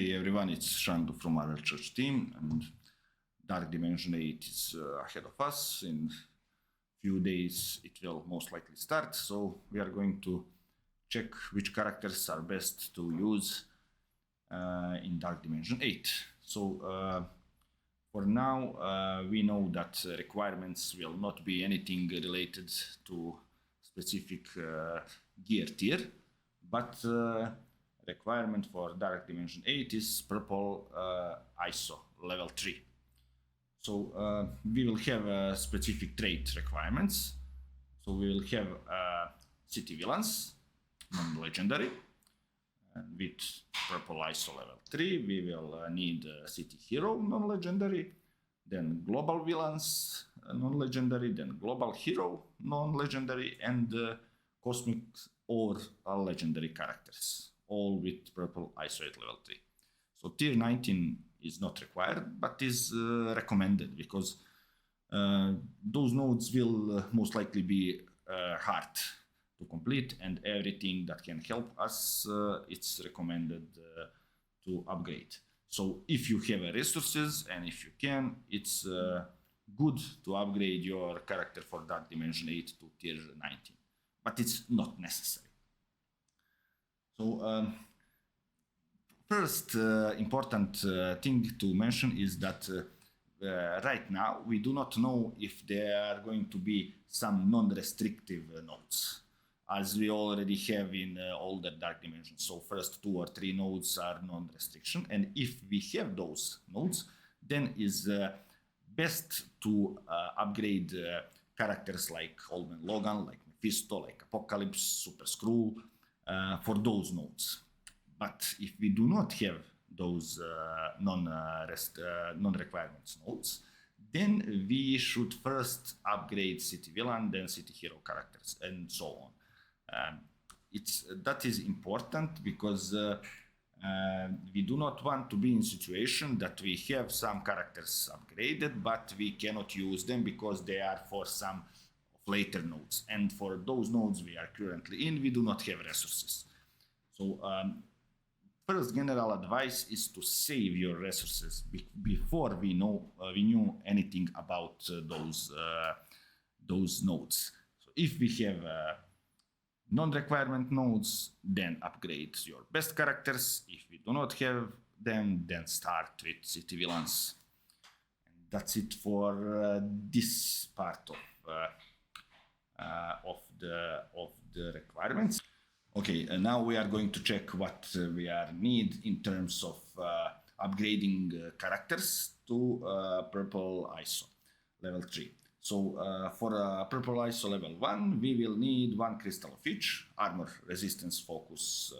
Hey everyone, it's Shandu from our church team, and Dark Dimension 8 is ahead of us. In few days it will most likely start, so we are going to check which characters are best to use in Dark Dimension 8. So for now we know that requirements will not be anything related to specific gear tier, but requirement for Dark Dimension 8 is purple ISO level 3. So we will have specific trait requirements. So we will have city villains, non-legendary, and with purple ISO level 3 we will need city hero, non-legendary, then global villains, non-legendary, then global hero, non-legendary, and cosmic or legendary characters, all with purple ISO 8 level 3. So tier 19 is not required, but is recommended, because those nodes will most likely be hard to complete, and everything that can help us, it's recommended to upgrade. So if you have resources and if you can, it's good to upgrade your character for Dark Dimension 8 to tier 19, but it's not necessary. So first important thing to mention is that right now we do not know if there are going to be some non-restrictive nodes, as we already have in older Dark Dimensions. So first 2 or 3 nodes are non-restriction, and if we have those nodes, then is best to upgrade characters like Old Man Logan, like Mephisto, like Apocalypse, Super Skrull, for those nodes. But if we do not have those non-requirements nodes, then we should first upgrade city villain, then city hero characters, and so on. That is important, because we do not want to be in a situation that we have some characters upgraded, but we cannot use them because they are for some later nodes, and for those nodes we are currently in, we do not have resources. So first general advice is to save your resources before we knew anything about those nodes. So if we have non-requirement nodes, then upgrade your best characters. If we do not have them, then start with city villains. And that's it for this part of the requirements. Okay, and now we are going to check what we need in terms of upgrading characters to purple ISO level 3. So for purple ISO level 1, we will need 1 crystal of each, armor, resistance, focus,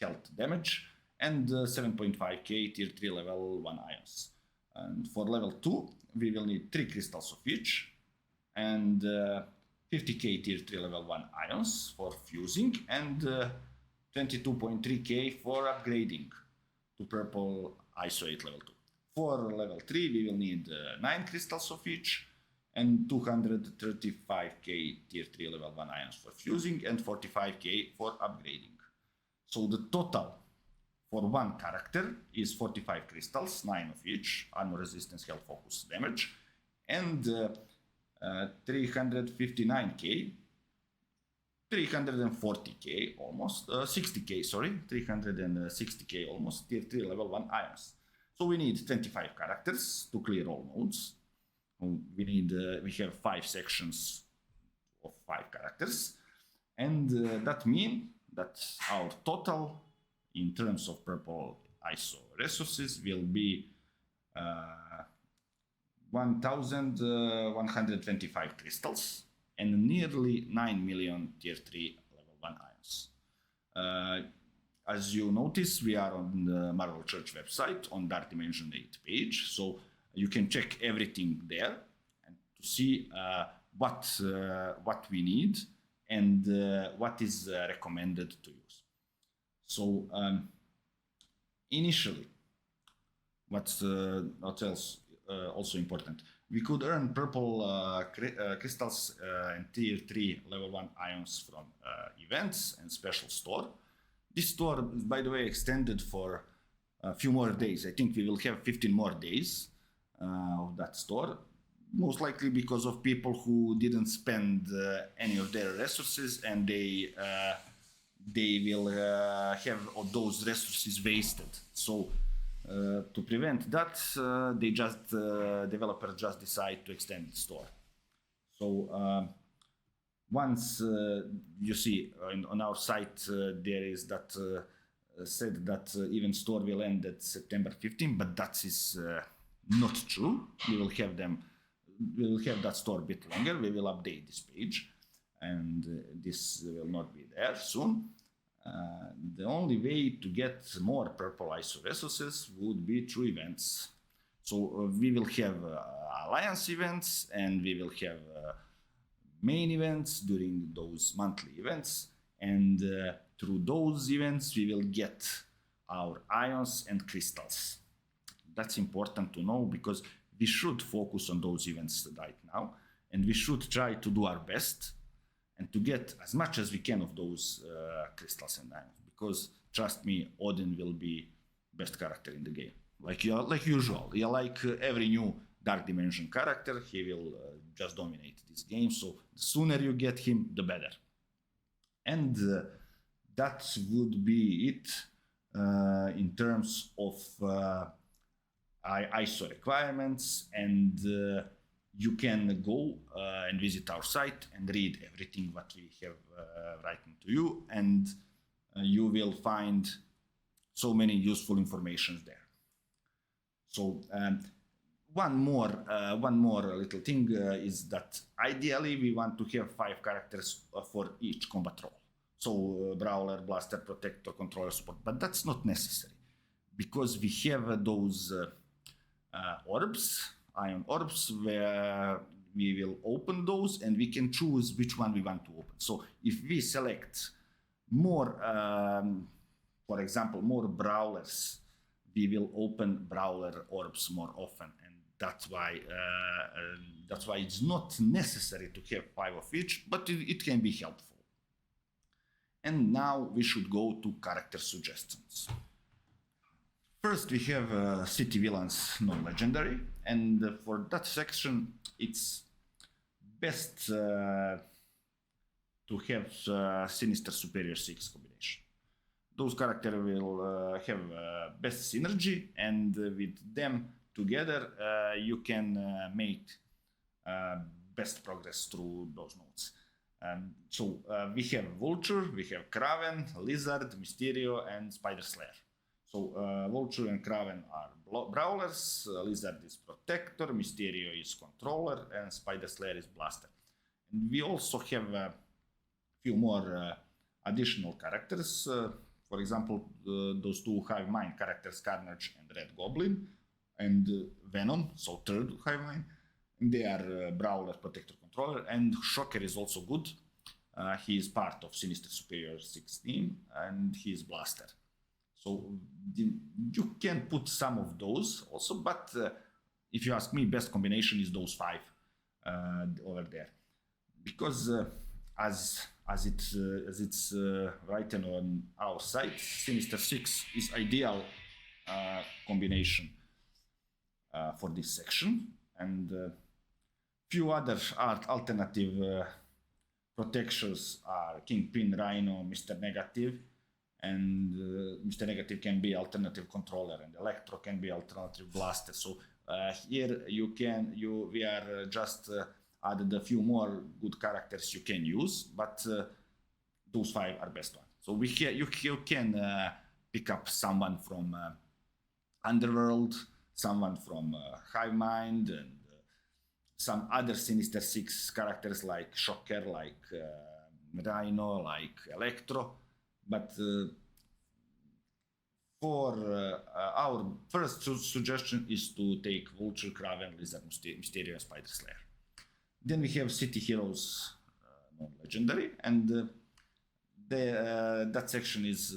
health, damage, and 7.5k tier 3 level 1 ions. And for level 2, we will need 3 crystals of each, and 50k tier 3 level 1 ions for fusing, and 22.3k for upgrading to purple ISO 8 level 2. For level 3, we will need 9 crystals of each, and 235k tier 3 level 1 ions for fusing, and 45k for upgrading. So the total for one character is 45 crystals, 9 of each, armor, resistance, health, focus, damage, and 359k, 340k almost, 60k, sorry, 360k almost, tier 3 level 1 ions. So we need 25 characters to clear all nodes. We have 5 sections of 5 characters, and that means that our total in terms of purple ISO resources will be 1,125 crystals and nearly 9 million tier 3 level 1 ions. As you notice, we are on the Marvel Church website on Dark Dimension 8 page, so you can check everything there and to see what we need and what is recommended to use. So initially, what else also important, we could earn purple crystals and tier 3 level 1 ions from events and special store. This store is, by the way, extended for a few more days. I think we will have 15 more days of that store, most likely because of people who didn't spend any of their resources, and they will have those resources wasted. So to prevent that, developer just decide to extend the store. So once you see on our site there is that said that event store will end at September 15, but that is not true. We will have that store a bit longer. We will update this page, and this will not be there soon. The only way to get more purple ISO resources would be through events. So we will have alliance events, and we will have main events during those monthly events, and through those events we will get our ions and crystals. That's important to know, because we should focus on those events right now, and we should try to do our best and to get as much as we can of those crystals and ions, because trust me, Odin will be best character in the game, like usual. Like every new Dark Dimension character, he will just dominate this game. So the sooner you get him, the better. And that would be it in terms of ISO requirements, and you can go and visit our site and read everything what we have written to you, and you will find so many useful information there. So one more little thing is that ideally we want to have 5 characters for each combat role. So Brawler, Blaster, Protector, Controller, Support, but that's not necessary, because we have those orbs, ion orbs, where we will open those and we can choose which one we want to open. So if we select more, for example, more Brawlers, we will open Brawler orbs more often, and that's why it's not necessary to have 5 of each, but it can be helpful. And now we should go to character suggestions. First, we have city villains non-legendary, and for that section, it's best to have Sinister Superior 6 combination. Those characters will have best synergy, and with them together, you can make best progress through those nodes. So we have Vulture, we have Kraven, Lizard, Mysterio, and Spider Slayer. So Vulture and Kraven are Brawlers, Lizard is Protector, Mysterio is Controller, and Spider Slayer is Blaster. And we also have a few more additional characters. For example, those 2 Hive Mind characters, Carnage and Red Goblin, and Venom, so 3rd Hive Mind. And they are Brawler, Protector, Controller, and Shocker is also good. He is part of Sinister Superior 6 team, and he is Blaster. So you can put some of those also, but if you ask me, best combination is those 5 over there, because as it's written on our site, Sinister 6 is ideal combination for this section, and few other alternative protections are Kingpin, Rhino, Mr. Negative, and Mr. Negative can be alternative controller, and Electro can be alternative blaster. So here we are just added a few more good characters you can use, but those 5 are best ones. So you can pick up someone from Underworld, someone from Hive Mind, and some other Sinister 6 characters like Shocker, like Rhino, like Electro. But for our first suggestion is to take Vulture, Kraven, Lizard, Mysterio, and Spider Slayer. Then we have City Heroes non-legendary, and that section is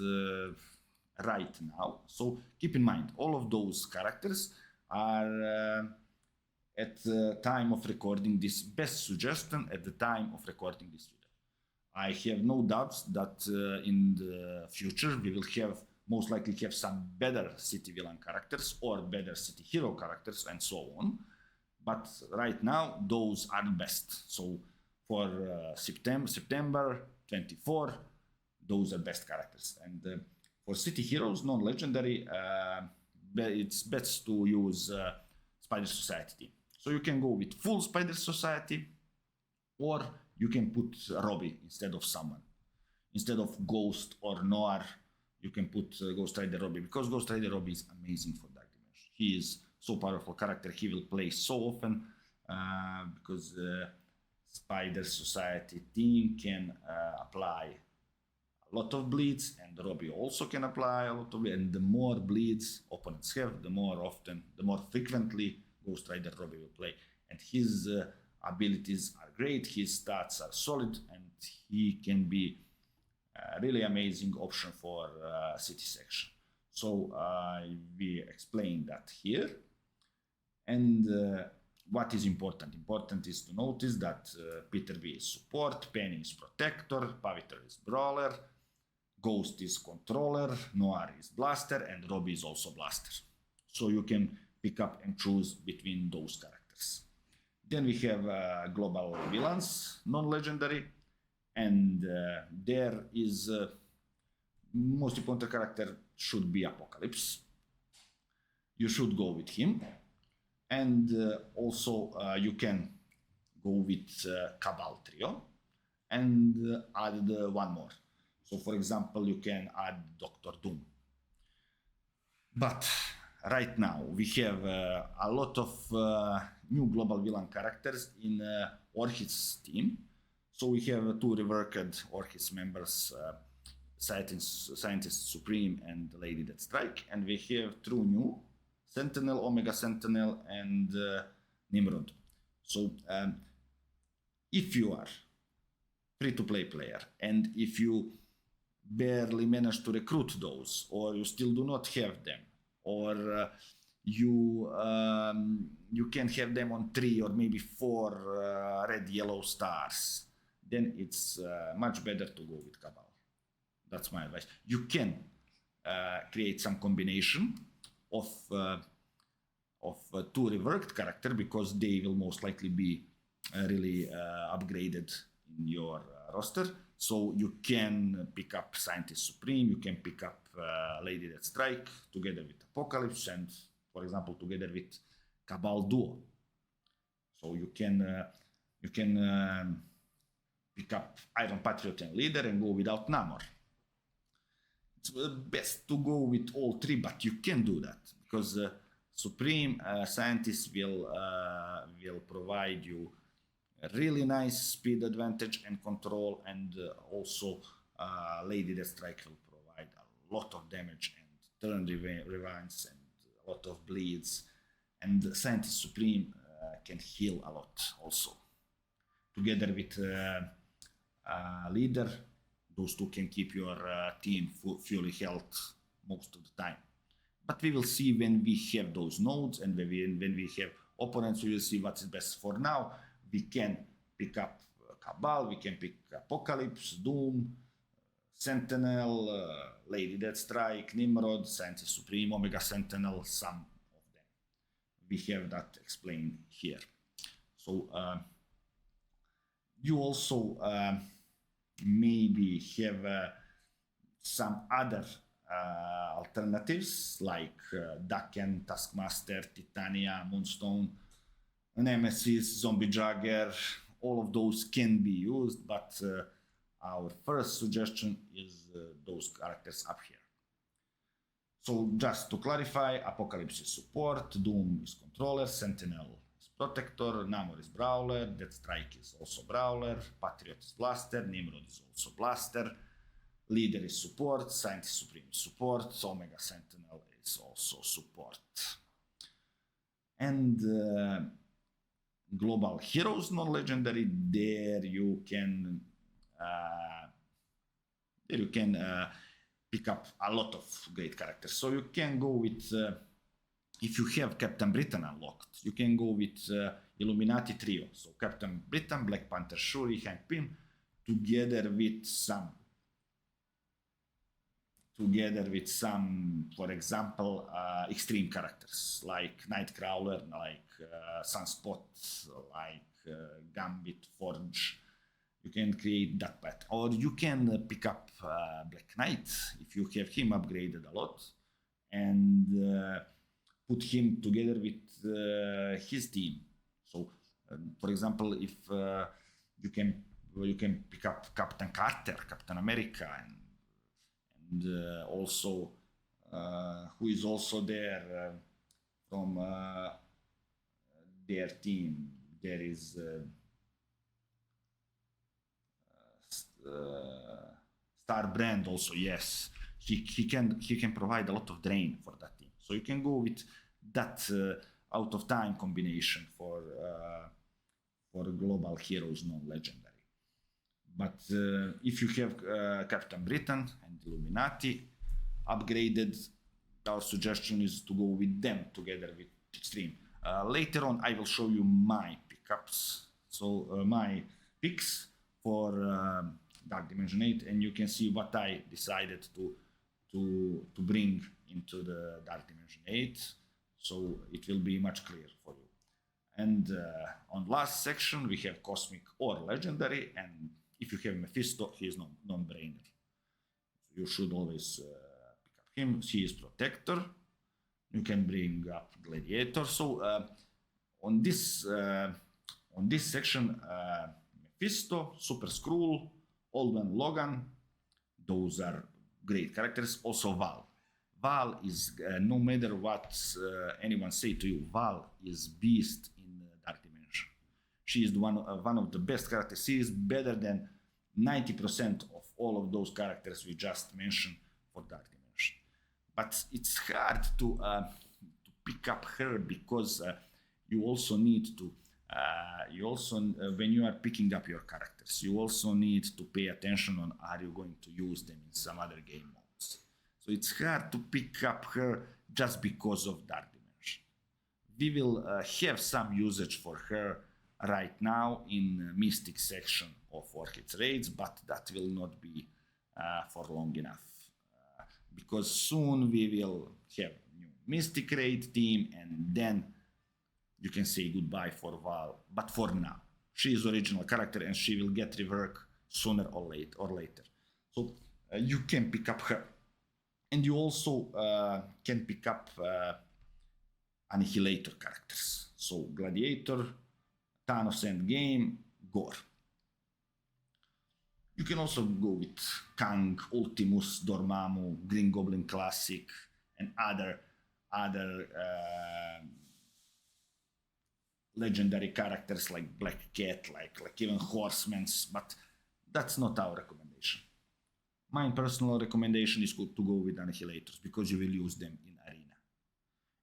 right now. So keep in mind, all of those characters are at the time of recording this best suggestion at the time of recording this video. I have no doubts that in the future we will have most likely have some better city villain characters or better city hero characters and so on. But right now, those are the best. So for September 24, those are best characters. And for city heroes, non-legendary, it's best to use Spider Society team. So you can go with full Spider Society, or you can put Robbie instead of someone. Instead of Ghost or Noir, you can put Ghost Rider Robbie, because Ghost Rider Robbie is amazing for Dark Dimension. He is so powerful character. He will play so often because Spider Society team can apply a lot of bleeds, and Robbie also can apply a lot of bleeds. And the more bleeds opponents have, the more frequently Ghost Rider Robbie will play. And his abilities are great, his stats are solid, and he can be a really amazing option for city section. So we explained that here. And what is important? Important is to notice that Peter B is support, Penny is protector, Paviter is brawler, Ghost is controller, Noir is blaster, and Robbie is also blaster. So you can pick up and choose between those characters. Then we have global villains, non-legendary, and there is most important character should be Apocalypse. You should go with him. And also you can go with Cabal Trio and add one more. So for example, you can add Dr. Doom. But right now we have a lot of new global villain characters in Orchid's team. So we have two reworked Orchid's members, Scientist Supreme and Lady Deathstrike, and we have two new, Sentinel, Omega Sentinel, and Nimrod. So if you are free-to-play player, and if you barely manage to recruit those, or you still do not have them, or you can have them on 3 or maybe 4 red-yellow stars, then it's much better to go with Cabal. That's my advice. You can create some combination of 2 reworked character, because they will most likely be really upgraded in your roster. So you can pick up Scientist Supreme, you can pick up Lady Deathstrike together with Apocalypse, and for example together with Cabal Duo. So you can pick up Iron Patriot and Leader and go without Namor. It's best to go with all 3, but you can do that because Supreme Scientist will provide you a really nice speed advantage and control, and also Lady Deathstrike will provide a lot of damage and turn revines and a lot of bleeds, and Scientist Supreme can heal a lot also. Together with Leader, those 2 can keep your team fully health most of the time. But we will see when we have those nodes, and when we have opponents, we will see what is best. For now, we can pick up Cabal, we can pick Apocalypse, Doom, Sentinel, Lady Deathstrike, Nimrod, Scientist Supreme, Omega Sentinel, some of them. We have that explained here. So you also maybe have some other alternatives like Daken, Taskmaster, Titania, Moonstone, Nemesis, Zombie Jagger. All of those can be used, but our first suggestion is those characters up here. So just to clarify, Apocalypse is support, Doom is controller, Sentinel is protector, Namor is brawler, Deathstrike is also brawler, Patriot is blaster, Nimrod is also blaster, Leader is support, Scientist Supreme is support, Omega Sentinel is also support. And Global Heroes non-legendary, there you can pick up a lot of great characters. So you can go with, if you have Captain Britain unlocked, you can go with Illuminati trio. So Captain Britain, Black Panther, Shuri, Hank Pym, together with some together with some, for example, extreme characters like Nightcrawler, like Sunspot, like Gambit, Forge. You can create that path. Or you can pick up Black Knight if you have him upgraded a lot and put him together with his team. So, for example, if you can pick up Captain Carter, Captain America, and also who is also there from their team. There is Star Brand also. Yes, he can provide a lot of drain for that team. So you can go with that out of time combination for global heroes non-legendary. But if you have Captain Britain and Illuminati upgraded, our suggestion is to go with them together with Extreme. Later on, I will show you my pickups, so my picks for Dark Dimension 8, and you can see what I decided to bring into the Dark Dimension 8, so it will be much clearer for you. And on last section, we have Cosmic or Legendary, and if you have Mephisto, he is non-brainer. You should always pick up him. He is Protector. You can bring up Gladiator. So on this section, Mephisto, Super Skrull, Old Man Logan, those are great characters. Also Val. Val is, no matter what anyone say to you, Val is beast in Dark Dimension. She is one of the best characters. She is better than 90% of all of those characters we just mentioned for Dark Dimension. But it's hard to pick up her because you also need to, when you are picking up your characters, you also need to pay attention on are you going to use them in some other game modes. So it's hard to pick up her just because of Dark Dimension. We will have some usage for her right now in Mystic section of Orchid's Raids, but that will not be for long enough. Because soon we will have new Mystic Raid team, and then you can say goodbye for Val. But for now, she is original character and she will get rework sooner or later. So you can pick up her. And you also can pick up Annihilator characters. So Gladiator, Thanos Endgame, Gore. You can also go with Kang, Ultimus, Dormammu, Green Goblin Classic, and other legendary characters like Black Cat, like even Horsemans, but that's not our recommendation. My personal recommendation is to go with Annihilators because you will use them in Arena.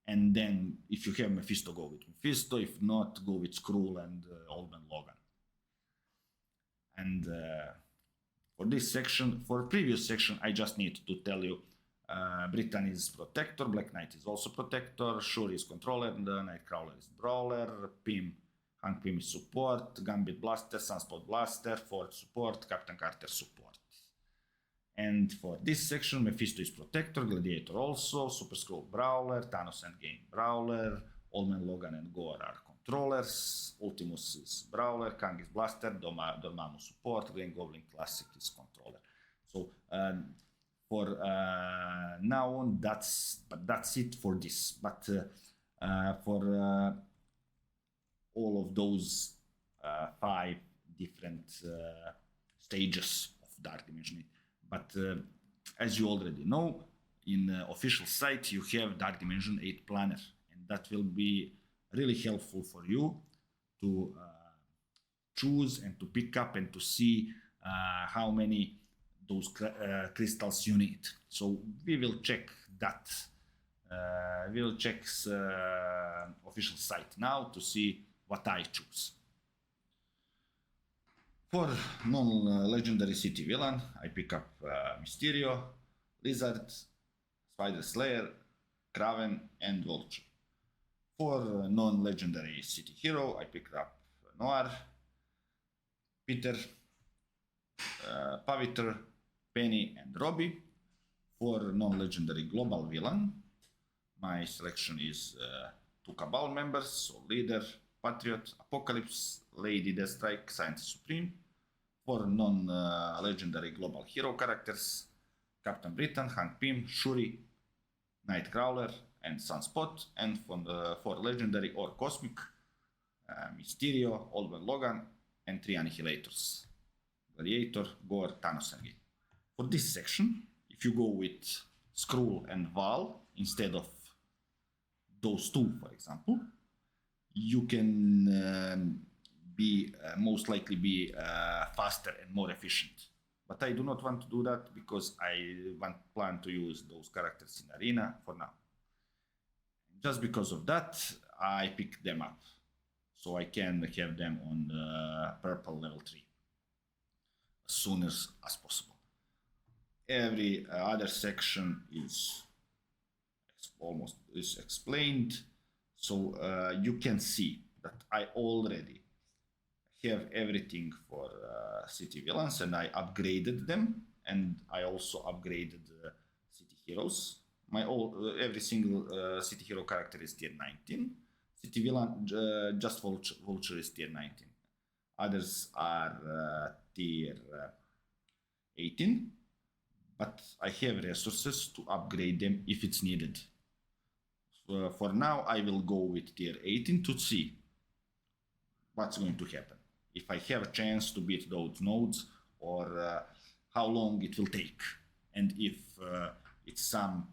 And then if you have Mephisto, go with Mephisto. If not, go with Skrull and Old Man Logan. And for this section, for previous section, I just need to tell you Britain is Protector, Black Knight is also Protector, Shuri is Controller, and Nightcrawler is Brawler, Hank Pym is Support, Gambit Blaster, Sunspot Blaster, Forge Support, Captain Carter Support. And for this section, Mephisto is Protector, Gladiator also, Super Skrull Brawler, Thanos Endgame Brawler, Old Man Logan and Gore are Controllers, Ultimus is Brawler, Kang is Blaster, Dormammu Support, Green Goblin Classic is Controller. So for now on, that's it for this. But for all of those 5 different stages of Dark Dimension. But as you already know, in the official site you have Dark Dimension 8 Planner, and that will be really helpful for you to choose and to pick up and to see how many those crystals you need. So we will check that. We will check official site now to see what I choose. For non-legendary city villain, I pick up Mysterio, Lizard, Spider Slayer, Kraven, and Vulture. For non-legendary city hero, I picked up Noir, Peter, Paviter, Penny, and Robbie. For non-legendary global villain, my selection is 2 Cabal members, so Leader, Patriot, Apocalypse, Lady Deathstrike, Scientist Supreme. For non-legendary global hero characters, Captain Britain, Hank Pym, Shuri, Nightcrawler, and Sunspot. And for legendary or cosmic, Mysterio, Old Man Logan, and 3 Annihilators, Gladiator, Gore, Thanos, and Gate. For this section, if you go with Skrull and Val instead of those two, for example, you can most likely be faster and more efficient. But I do not want to do that because I plan to use those characters in Arena for now. Just because of that, I picked them up, so I can have them on purple level 3 as soon as possible. Every other section is almost explained, so you can see that I already have everything for city villains, and I upgraded them, and I also upgraded city heroes. Every single city hero character is tier 19. City villain, just Vulture is tier 19. Others are tier 18, but I have resources to upgrade them if it's needed. For now, I will go with tier 18 to see what's going to happen. If I have a chance to beat those nodes, or how long it will take, and if it's some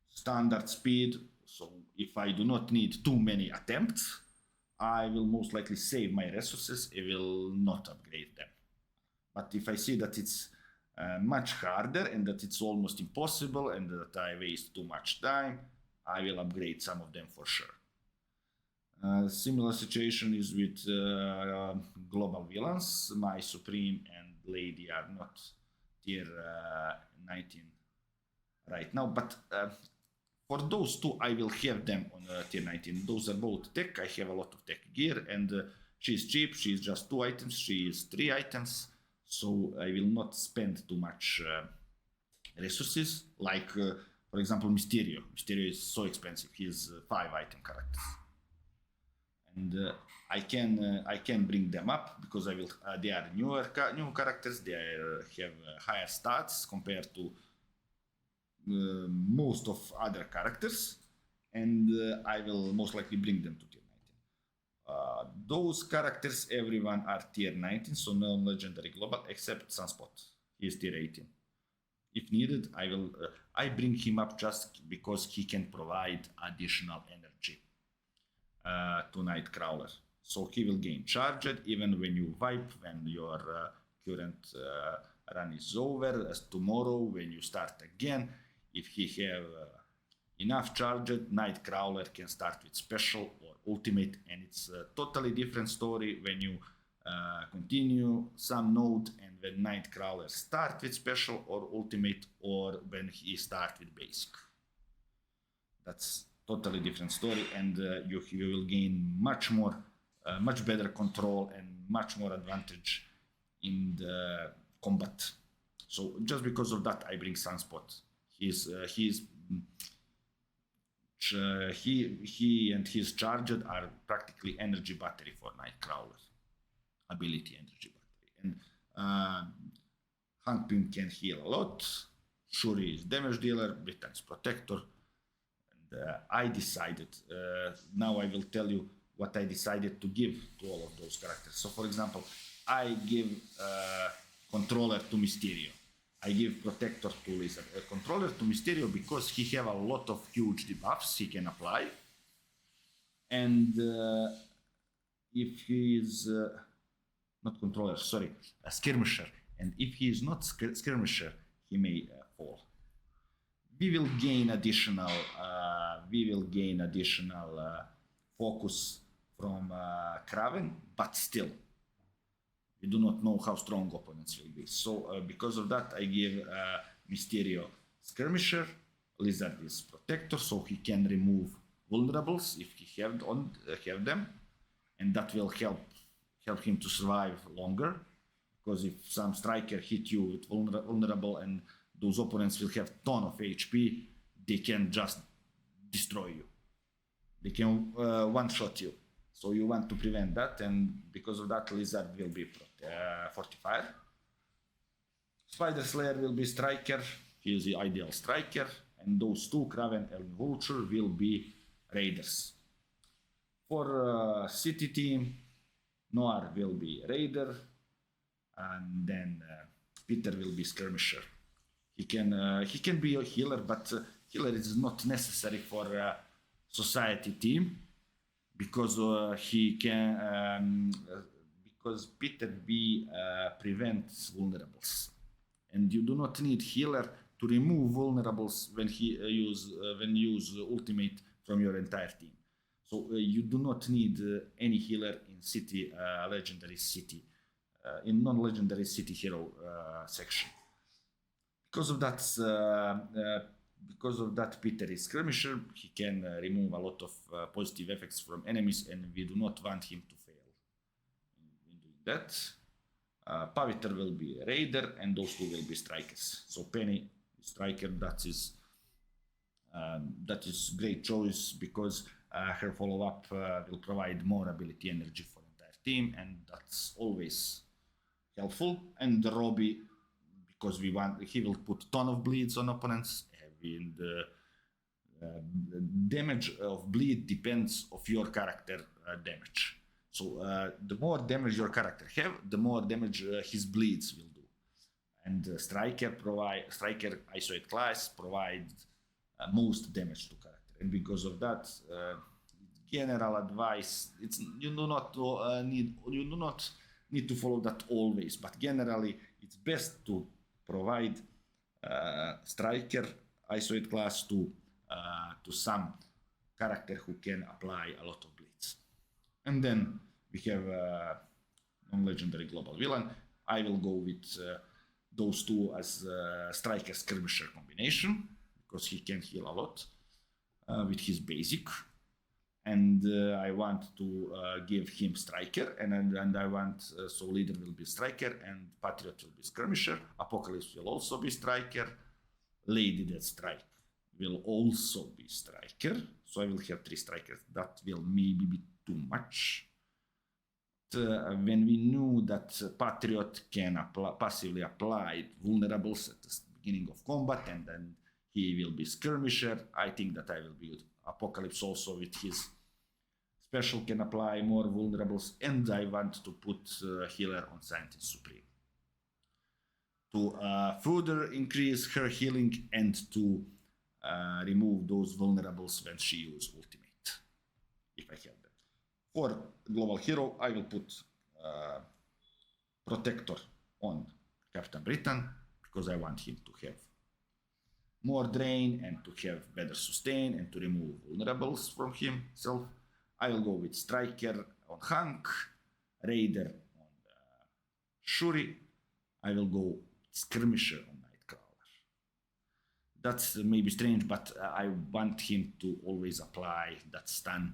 standard speed, so if I do not need too many attempts, I will most likely save my resources. I will not upgrade them. But if I see that it's much harder and that it's almost impossible and that I waste too much time, I will upgrade some of them for sure. Similar situation is with global villains. My Supreme and Lady are not tier 19 right now, but for those two I will have them on tier 19. Those are both tech. I have a lot of tech gear, and she's cheap. She's just 2 items. She is 3 items, so I will not spend too much resources. Like for example, Mysterio. Mysterio is so expensive. He is 5 item characters. And I can bring them up because they are new characters. They have higher stats compared to most of other characters, and I will most likely bring them to tier 19. Those characters, everyone are tier 19, so no legendary global except Sunspot. He is tier 18. If needed, I bring him up just because he can provide additional energy to Nightcrawler. So he will gain charged even when you wipe, when your current run is over, as tomorrow when you start again. If he have enough charged, Nightcrawler can start with special or ultimate, and it's a totally different story when you continue some node and when Nightcrawler start with special or ultimate, or when he start with basic. That's totally different story, and you will gain much better control and much more advantage in the combat. So just because of that, I bring Sunspot. He and his charged are practically energy battery for Nightcrawler. Ability energy battery. And Hank Pym can heal a lot. Shuri is damage dealer. Britain's protector. And I decided, now I will tell you what I decided to give to all of those characters. So for example, I give controller to Mysterio. I give protector to Lizard. A controller to Mysterio because he have a lot of huge debuffs he can apply. And if he is not controller, sorry, a skirmisher. And if he is not skirmisher, he may fall. We will gain additional focus from Kraven, but still, we do not know how strong opponents will be. So because of that, I give Mysterio Skirmisher. Lizard is Protector, so he can remove vulnerables if he have them, and that will help him to survive longer. Because if some striker hit you with vulnerable and those opponents will have ton of HP, they can just destroy you. They can one-shot you. So you want to prevent that, and because of that, Lizard will be fortified. Spider Slayer will be striker, he is the ideal striker, and those two, Kraven and Vulture, will be raiders. For city team, Noir will be raider, and then Peter will be skirmisher. He can be a healer, but healer is not necessary for society team because he can because Peter B prevents vulnerables, and you do not need healer to remove vulnerables when he use ultimate from your entire team. So you do not need any healer in city legendary city in non-legendary city hero section. Because of that, Peter is skirmisher. He can remove a lot of positive effects from enemies, and we do not want him to fail in doing that. Paviter will be a raider, and those two will be strikers. So Penny, striker, that is great choice because her follow-up will provide more ability energy for the entire team, and that's always helpful. And Robbie, because he will put ton of bleeds on opponents, and the damage of bleed depends of your character damage. So the more damage your character have, the more damage his bleeds will do. And striker isolate class provides most damage to character. And because of that, general advice, you do not need to follow that always, but generally it's best to provide striker isolate class to some character who can apply a lot of bleeds. And then we have non-legendary global villain. I will go with those two as striker skirmisher combination because he can heal a lot with his basic. And I want to give him striker, and I want so leader will be striker, and Patriot will be skirmisher. Apocalypse will also be striker. Lady Death Strike will also be striker. So I will have 3 strikers. That will maybe be too much. When we knew that Patriot can passively apply vulnerables at the beginning of combat, and then he will be skirmisher, I think that I will be good. Apocalypse also with his special can apply more vulnerables, and I want to put healer on Scientist Supreme to further increase her healing and to remove those vulnerables when she uses ultimate, if I have that. For global hero, I will put Protector on Captain Britain because I want him to have more drain and to have better sustain and to remove vulnerables from himself. I will go with Striker on Hank, Raider on Shuri. I will go Skirmisher on Nightcrawler. That's maybe strange, but I want him to always apply that stun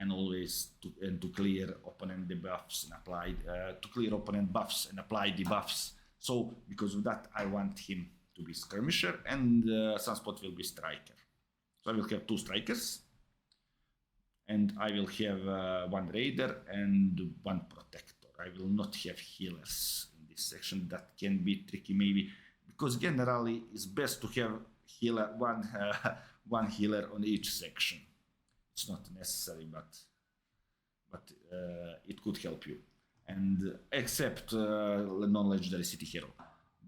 and always to clear opponent debuffs and apply to clear opponent buffs and apply debuffs. So because of that, I want him to be skirmisher, and Sunspot will be striker. So I will have 2 strikers, and I will have 1 raider and 1 protector. I will not have healers in this section. That can be tricky maybe, because generally it's best to have healer one healer on each section. It's not necessary, but it could help you. And except non-legendary city hero.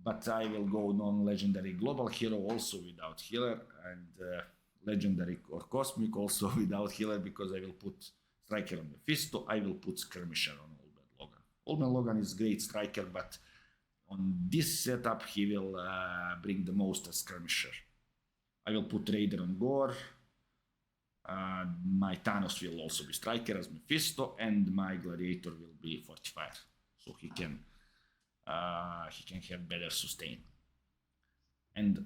But I will go non-legendary global hero also without healer, and legendary or cosmic also without healer, because I will put striker on Mephisto. I will put skirmisher on Old Man Logan. Old Man Logan is great striker, but on this setup he will bring the most as skirmisher. I will put raider on Gore. My Thanos will also be striker as Mephisto, and my gladiator will be fortifier, so he can have better sustain. And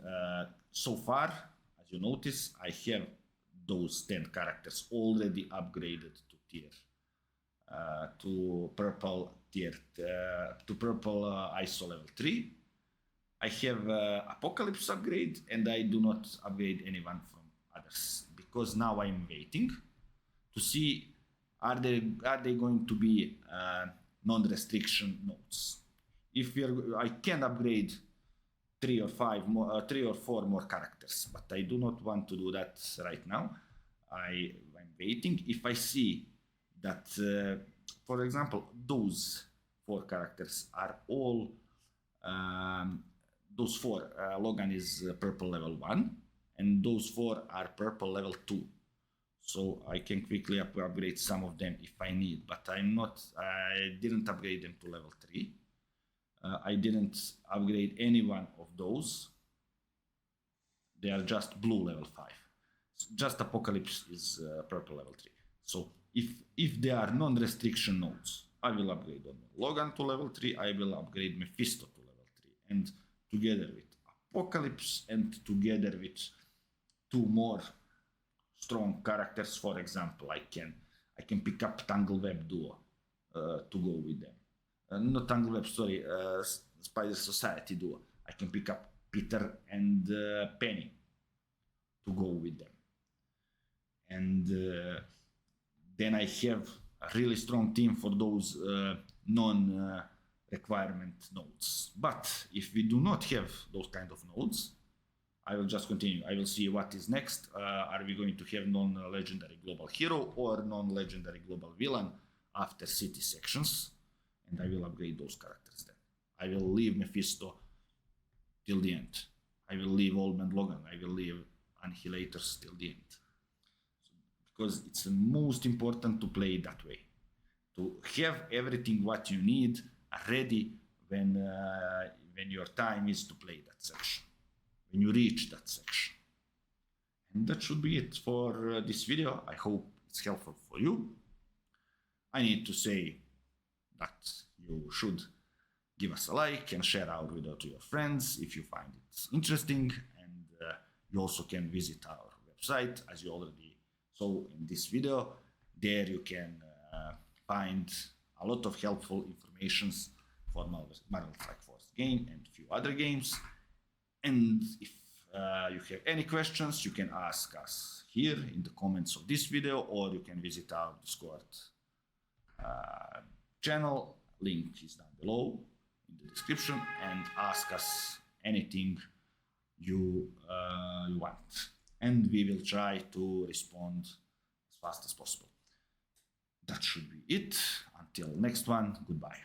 so far, as you notice, I have those 10 characters already upgraded to tier, to purple tier, to purple ISO level 3. I have Apocalypse upgrade, and I do not upgrade anyone from others because now I'm waiting to see are they going to be non-restriction nodes. If I can upgrade 3 or 4 more characters, but I do not want to do that right now. I'm waiting. If I see that, for example, those 4 characters are all those 4, Logan is purple level 1, and those 4 are purple level 2. So I can quickly upgrade some of them if I need, but I didn't upgrade them to level 3. I didn't upgrade any one of those. They are just blue level 5. Just Apocalypse is purple level 3. So if they are non-restriction nodes, I will upgrade on Logan to level 3, I will upgrade Mephisto to level 3. And together with Apocalypse and together with 2 more strong characters, for example, I can pick up Tangleweb Duo to go with them. Not Tangleweb, sorry, Spider Society Duo. I can pick up Peter and Penny to go with them. And then I have a really strong team for those non-requirement nodes. But if we do not have those kind of nodes, I will just continue. I will see what is next. Are we going to have non-legendary global hero or non-legendary global villain after city sections? And I will upgrade those characters then. I will leave Mephisto till the end. I will leave Old Man Logan. I will leave Annihilators till the end. Because it's the most important to play that way. To have everything what you need ready when your time is to play that section. When you reach that section. And that should be it for this video. I hope it's helpful for you. I need to say that you should give us a like and share our video to your friends if you find it interesting, and you also can visit our website as you already saw in this video. There you can find a lot of helpful informations for Marvel Strike Force game and a few other games. And if you have any questions, you can ask us here in the comments of this video, or you can visit our Discord channel. Link is down below in the description, and ask us anything you want. And we will try to respond as fast as possible. That should be it. Until next one, goodbye.